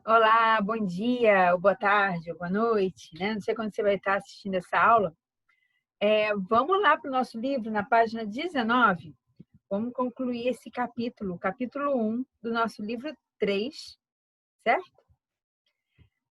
Olá, bom dia, ou boa tarde, ou boa noite, né? Não sei quando você vai estar assistindo essa aula. Vamos lá para o nosso livro, na página 19. Vamos concluir esse capítulo, capítulo 1 do nosso livro 3, certo?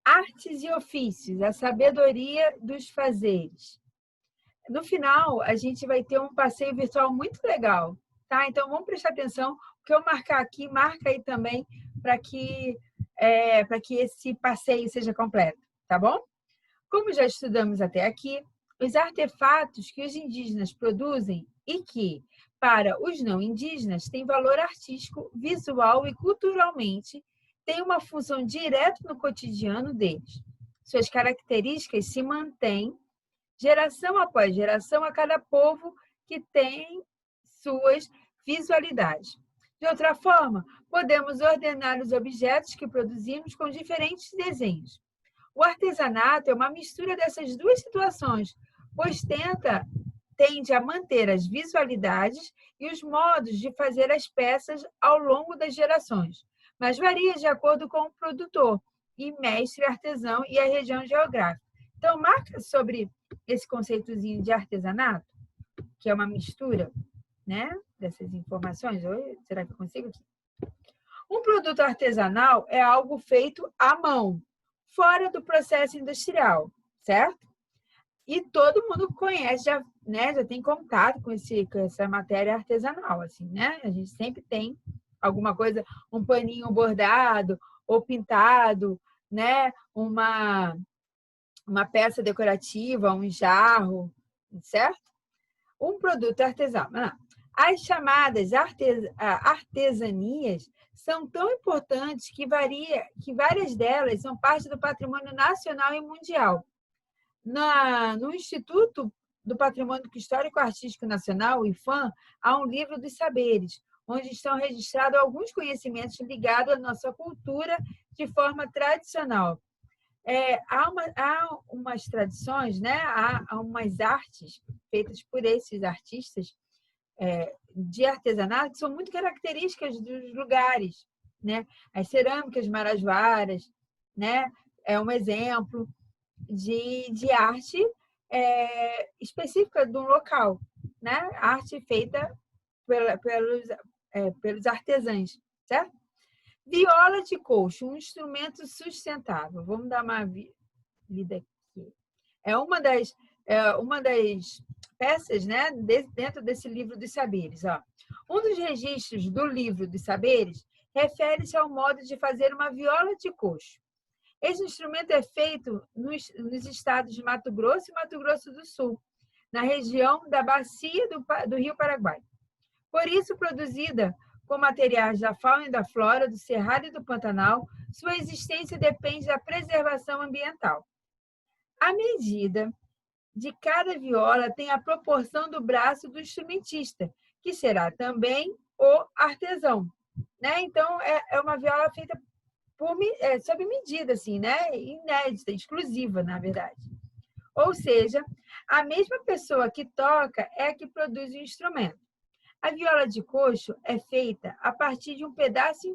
Artes e ofícios, a sabedoria dos fazeres. No final, a gente vai ter um passeio virtual muito legal, tá? Então, vamos prestar atenção. O que eu marcar aqui, marca aí também, para que esse passeio seja completo, tá bom? Como já estudamos até aqui, os artefatos que os indígenas produzem e que, para os não indígenas, têm valor artístico, visual e culturalmente, têm uma função direta no cotidiano deles. Suas características se mantêm geração após geração a cada povo que tem suas visualidades. De outra forma, podemos ordenar os objetos que produzimos com diferentes desenhos. O artesanato é uma mistura dessas duas situações, pois tende a manter as visualidades e os modos de fazer as peças ao longo das gerações, mas varia de acordo com o produtor e mestre artesão e a região geográfica. Então, marca sobre esse conceitozinho de artesanato, que é uma mistura, né, dessas informações. Oi, será que eu consigo aqui? Um produto artesanal é algo feito à mão, fora do processo industrial, certo? E todo mundo conhece, já tem contato com essa matéria artesanal, assim, né? A gente sempre tem alguma coisa, um paninho bordado ou pintado, né? Uma peça decorativa, um jarro, certo? Um produto artesanal. As chamadas artesanias são tão importantes que várias delas são parte do patrimônio nacional e mundial. No Instituto do Patrimônio Histórico Artístico Nacional, o IFAM, há um livro dos saberes, onde estão registrados alguns conhecimentos ligados à nossa cultura de forma tradicional. Há umas tradições, né? Há umas artes feitas por esses artistas de artesanato que são muito características dos lugares, né? As cerâmicas marajoaras, né? É um exemplo de arte específica de um local, né? Arte feita pelos artesãos, certo? Viola de coxo, um instrumento sustentável. Vamos dar uma lida aqui. É uma das peças, né, dentro desse livro dos saberes. Ó. Um dos registros do livro dos saberes refere-se ao modo de fazer uma viola de coxo. Esse instrumento é feito nos estados de Mato Grosso e Mato Grosso do Sul, na região da bacia do Rio Paraguai. Por isso, produzida com materiais da fauna e da flora, do Cerrado e do Pantanal, sua existência depende da preservação ambiental. A medida de cada viola tem a proporção do braço do instrumentista, que será também o artesão. Né? Então, é uma viola feita sob medida, assim, né? Inédita, exclusiva, na verdade. Ou seja, a mesma pessoa que toca é a que produz o instrumento. A viola de coxo é feita a partir de um pedaço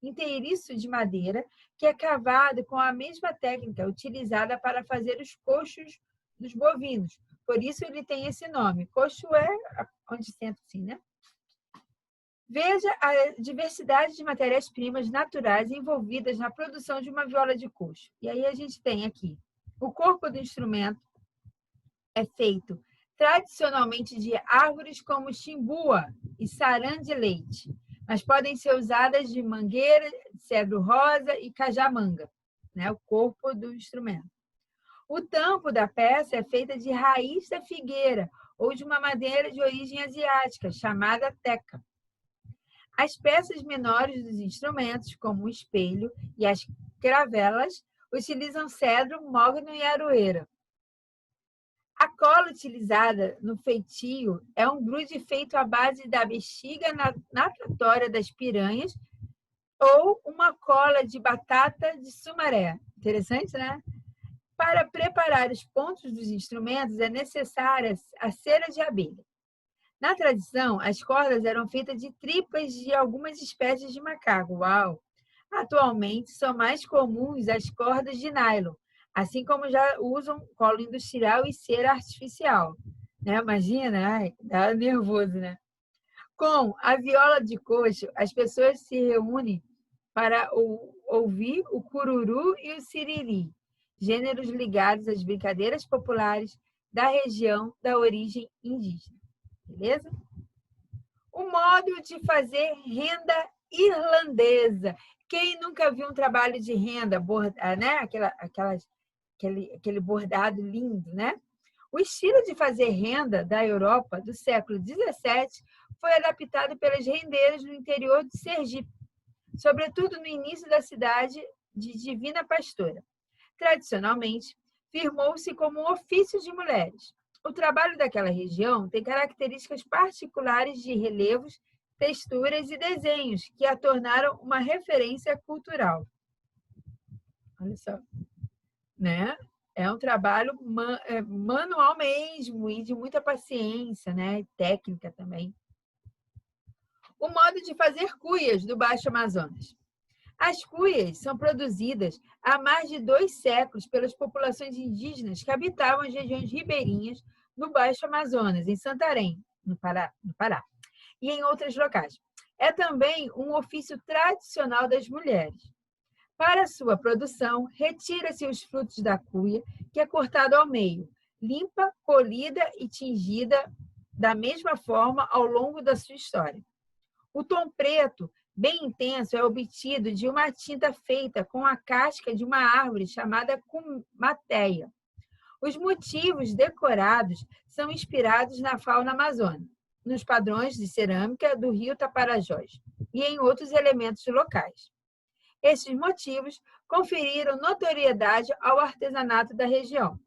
inteiriço de madeira, que é cavado com a mesma técnica utilizada para fazer os coxos dos bovinos. Por isso ele tem esse nome. Coxo é onde senta assim, né? Veja a diversidade de matérias-primas naturais envolvidas na produção de uma viola de coxo. E aí a gente tem aqui o corpo do instrumento é feito tradicionalmente de árvores como chimbua e sarã de leite, mas podem ser usadas de mangueira, cedro rosa e cajamanga, né? O corpo do instrumento. O tampo da peça é feita de raiz da figueira ou de uma madeira de origem asiática, chamada teca. As peças menores dos instrumentos, como o espelho e as cravelas, utilizam cedro, mogno e aroeira. A cola utilizada no feitio é um grude feito à base da bexiga natatória das piranhas ou uma cola de batata de sumaré. Interessante, né? Para preparar os pontos dos instrumentos é necessária a cera de abelha. Na tradição, as cordas eram feitas de tripas de algumas espécies de macaco. Uau! Atualmente, são mais comuns as cordas de nylon, assim como já usam colo industrial e cera artificial. Né? Imagina, ai, dá nervoso, né? Com a viola de coxo, as pessoas se reúnem para ouvir o cururu e o siriri, gêneros ligados às brincadeiras populares da região da origem indígena. Beleza? O modo de fazer renda irlandesa. Quem nunca viu um trabalho de renda, né? Aquele bordado lindo, né? O estilo de fazer renda da Europa do século XVII foi adaptado pelas rendeiras no interior de Sergipe, sobretudo no início da cidade de Divina Pastora. Tradicionalmente, firmou-se como um ofício de mulheres. O trabalho daquela região tem características particulares de relevos, texturas e desenhos que a tornaram uma referência cultural. Olha só, né? É um trabalho manual mesmo e de muita paciência, né? E técnica também. O modo de fazer cuias do Baixo Amazonas. As cuias são produzidas há mais de 2 séculos pelas populações indígenas que habitavam as regiões ribeirinhas do Baixo Amazonas, em Santarém, no Pará, e em outros locais. É também um ofício tradicional das mulheres. Para sua produção, retira-se os frutos da cuia, que é cortado ao meio, limpa, polida e tingida da mesma forma ao longo da sua história. O tom preto, bem intenso, é obtido de uma tinta feita com a casca de uma árvore chamada cumateia. Os motivos decorados são inspirados na fauna amazônica, nos padrões de cerâmica do rio Tapajós e em outros elementos locais. Estes motivos conferiram notoriedade ao artesanato da região.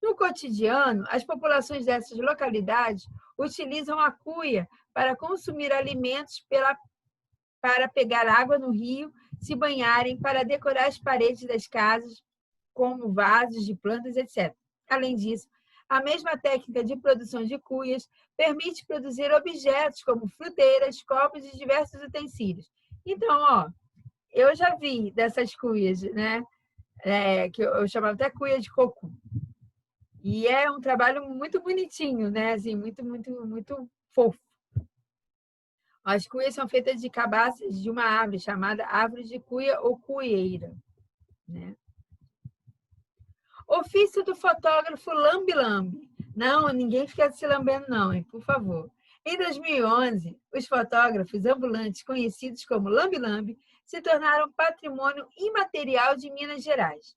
No cotidiano, as populações dessas localidades utilizam a cuia para consumir alimentos, para pegar água no rio, se banharem, para decorar as paredes das casas, como vasos de plantas, etc. Além disso, a mesma técnica de produção de cuias permite produzir objetos como fruteiras, copos e diversos utensílios. Então, ó, eu já vi dessas cuias, né? Que eu chamava até cuia de coco. E é um trabalho muito bonitinho, né? Assim, muito, muito, muito fofo. As cuias são feitas de cabaças de uma árvore chamada árvore de cuia ou cuieira, né? Ofício do fotógrafo lambe-lambe. Não, ninguém fica se lambendo não, hein? Por favor. Em 2011, os fotógrafos ambulantes conhecidos como lambe-lambe se tornaram patrimônio imaterial de Minas Gerais.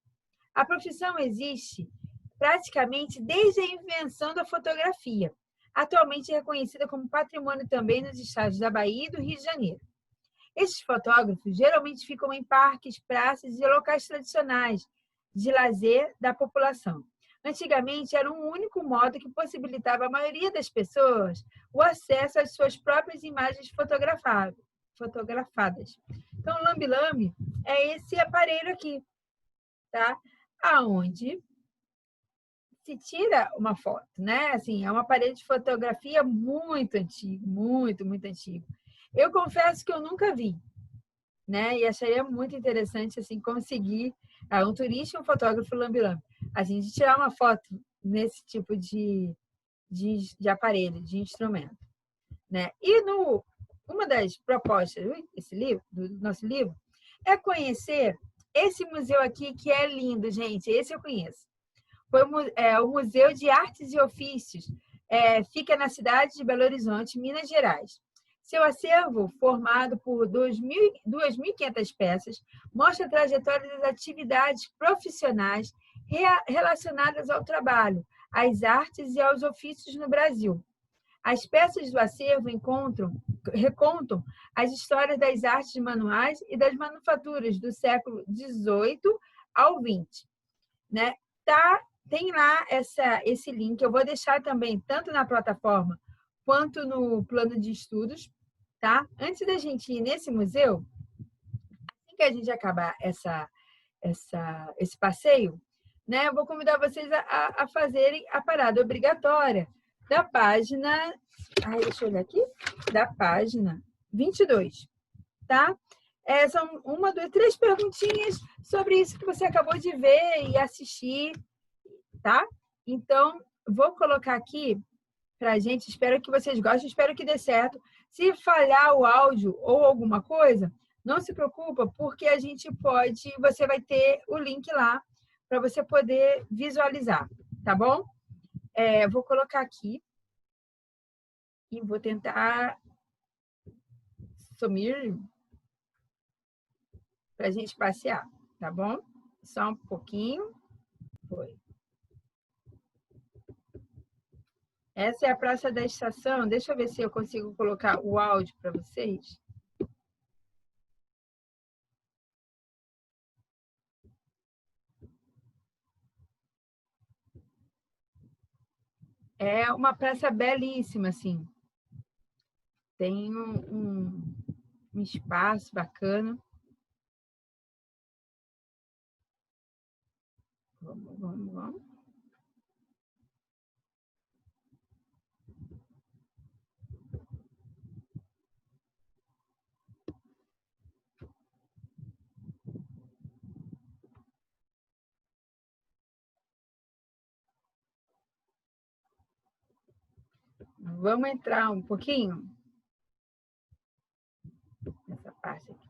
A profissão existe praticamente desde a invenção da fotografia, atualmente reconhecida como patrimônio também nos estados da Bahia e do Rio de Janeiro. Estes fotógrafos geralmente ficam em parques, praças e locais tradicionais de lazer da população. Antigamente, era um único modo que possibilitava à maioria das pessoas o acesso às suas próprias imagens fotografadas. Então, o lambe-lambe é esse aparelho aqui, tá? Aonde se tira uma foto, né? Assim, é um aparelho de fotografia muito antigo, muito, muito antigo. Eu confesso que eu nunca vi, né? E acharia muito interessante assim conseguir um turista e um fotógrafo lambe-lambe, assim, de tirar uma foto nesse tipo de aparelho, de instrumento, né? E uma das propostas do nosso livro é conhecer esse museu aqui, que é lindo, gente. Esse eu conheço. Foi o Museu de Artes e Ofícios, fica na cidade de Belo Horizonte, Minas Gerais. Seu acervo, formado por 2.500 peças, mostra a trajetória das atividades profissionais relacionadas ao trabalho, às artes e aos ofícios no Brasil. As peças do acervo recontam as histórias das artes manuais e das manufaturas do século XVIII ao XX. Né? Tem lá esse link, eu vou deixar também tanto na plataforma quanto no plano de estudos, tá? Antes da gente ir nesse museu, assim que a gente acabar esse passeio, né, eu vou convidar vocês a fazerem a parada obrigatória da página, deixa eu olhar aqui, da página 22, tá? São 1, 2, 3 perguntinhas sobre isso que você acabou de ver e assistir, tá? Então, vou colocar aqui pra gente, espero que vocês gostem, espero que dê certo. Se falhar o áudio ou alguma coisa, não se preocupa, porque a gente pode, você vai ter o link lá para você poder visualizar, tá bom? Vou colocar aqui e vou tentar sumir para a gente passear, tá bom? Só um pouquinho. Foi. Essa é a Praça da Estação. Deixa eu ver se eu consigo colocar o áudio para vocês. É uma praça belíssima, assim. Tem um espaço bacana. Vamos. Vamos entrar um pouquinho nessa parte aqui.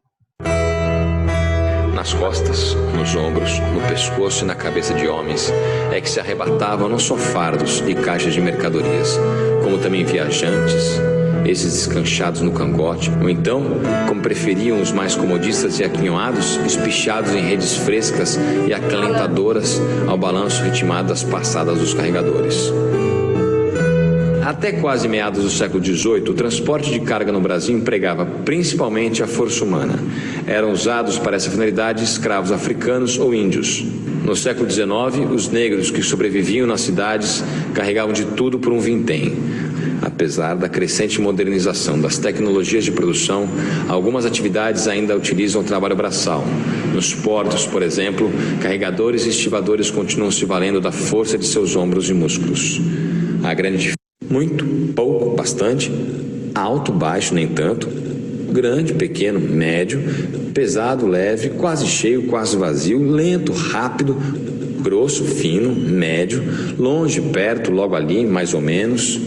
Nas costas, nos ombros, no pescoço e na cabeça de homens é que se arrebatavam não só fardos e caixas de mercadorias, como também viajantes, esses descanchados no cangote, ou então, como preferiam os mais comodistas e aquinhoados, espichados em redes frescas e acalentadoras ao balanço ritmado das passadas dos carregadores. Até quase meados do século XVIII, o transporte de carga no Brasil empregava principalmente a força humana. Eram usados para essa finalidade escravos africanos ou índios. No século XIX, os negros que sobreviviam nas cidades carregavam de tudo por um vintém. Apesar da crescente modernização das tecnologias de produção, algumas atividades ainda utilizam o trabalho braçal. Nos portos, por exemplo, carregadores e estivadores continuam se valendo da força de seus ombros e músculos. A grande diferença: muito, pouco, bastante, alto, baixo, nem tanto, grande, pequeno, médio, pesado, leve, quase cheio, quase vazio, lento, rápido, grosso, fino, médio, longe, perto, logo ali, mais ou menos.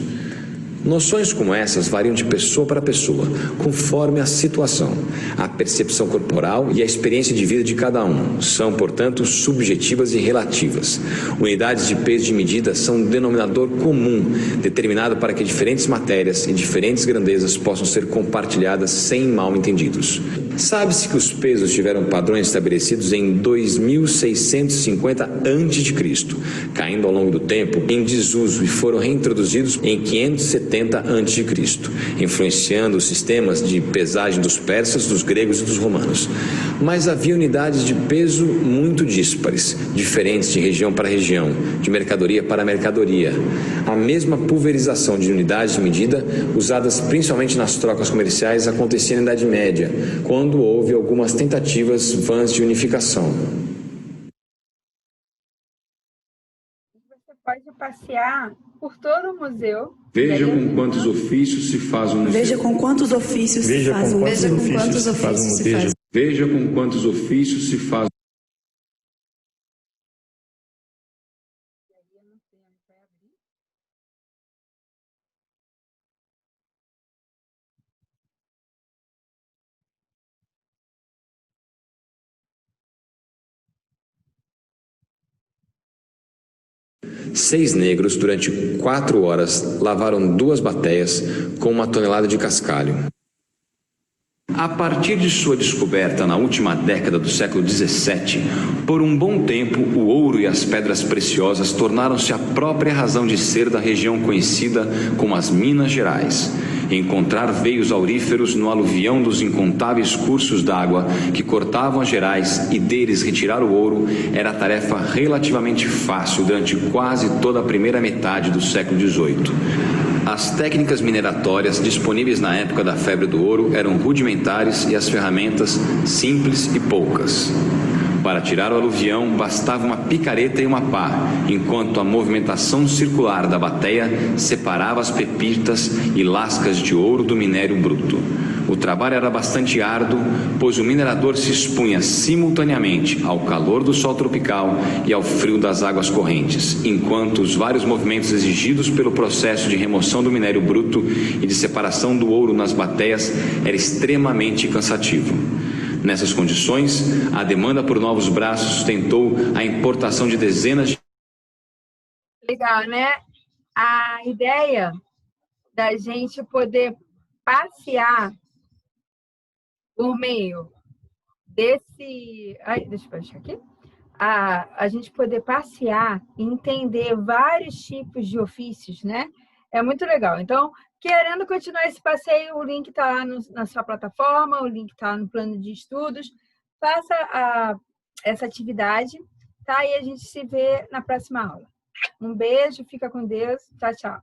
Noções como essas variam de pessoa para pessoa, conforme a situação, a percepção corporal e a experiência de vida de cada um. São, portanto, subjetivas e relativas. Unidades de peso de medida são um denominador comum, determinado para que diferentes matérias e diferentes grandezas possam ser compartilhadas sem mal-entendidos. Sabe-se que os pesos tiveram padrões estabelecidos em 2650 a.C., caindo ao longo do tempo em desuso e foram reintroduzidos em 570 a.C., influenciando os sistemas de pesagem dos persas, dos gregos e dos romanos. Mas havia unidades de peso muito díspares, diferentes de região para região, de mercadoria para mercadoria. A mesma pulverização de unidades de medida, usadas principalmente nas trocas comerciais, acontecia na Idade Média, quando houve algumas tentativas vãs de unificação. Você pode passear por todo o museu. Veja com quantos ofícios se faz um museu. Veja com quantos ofícios se faz um museu. Veja com quantos ofícios se faz. Seis negros, durante 4 horas, lavaram 2 bateias com 1 tonelada de cascalho. A partir de sua descoberta na última década do século XVII, por um bom tempo o ouro e as pedras preciosas tornaram-se a própria razão de ser da região conhecida como as Minas Gerais. Encontrar veios auríferos no aluvião dos incontáveis cursos d'água que cortavam as Gerais e deles retirar o ouro era tarefa relativamente fácil durante quase toda a primeira metade do século XVIII. As técnicas mineratórias disponíveis na época da febre do ouro eram rudimentares e as ferramentas simples e poucas. Para tirar o aluvião, bastava uma picareta e uma pá, enquanto a movimentação circular da bateia separava as pepitas e lascas de ouro do minério bruto. O trabalho era bastante árduo, pois o minerador se expunha simultaneamente ao calor do sol tropical e ao frio das águas correntes, enquanto os vários movimentos exigidos pelo processo de remoção do minério bruto e de separação do ouro nas bateias era extremamente cansativo. Nessas condições, a demanda por novos braços sustentou a importação de dezenas de... Legal, né? A ideia da gente poder passear por meio desse... Ai, deixa eu baixar aqui. A gente poder passear e entender vários tipos de ofícios, né? É muito legal. Então, querendo continuar esse passeio, o link está lá na sua plataforma, o link está no plano de estudos. Faça essa atividade, tá? E a gente se vê na próxima aula. Um beijo, fica com Deus. Tchau, tchau.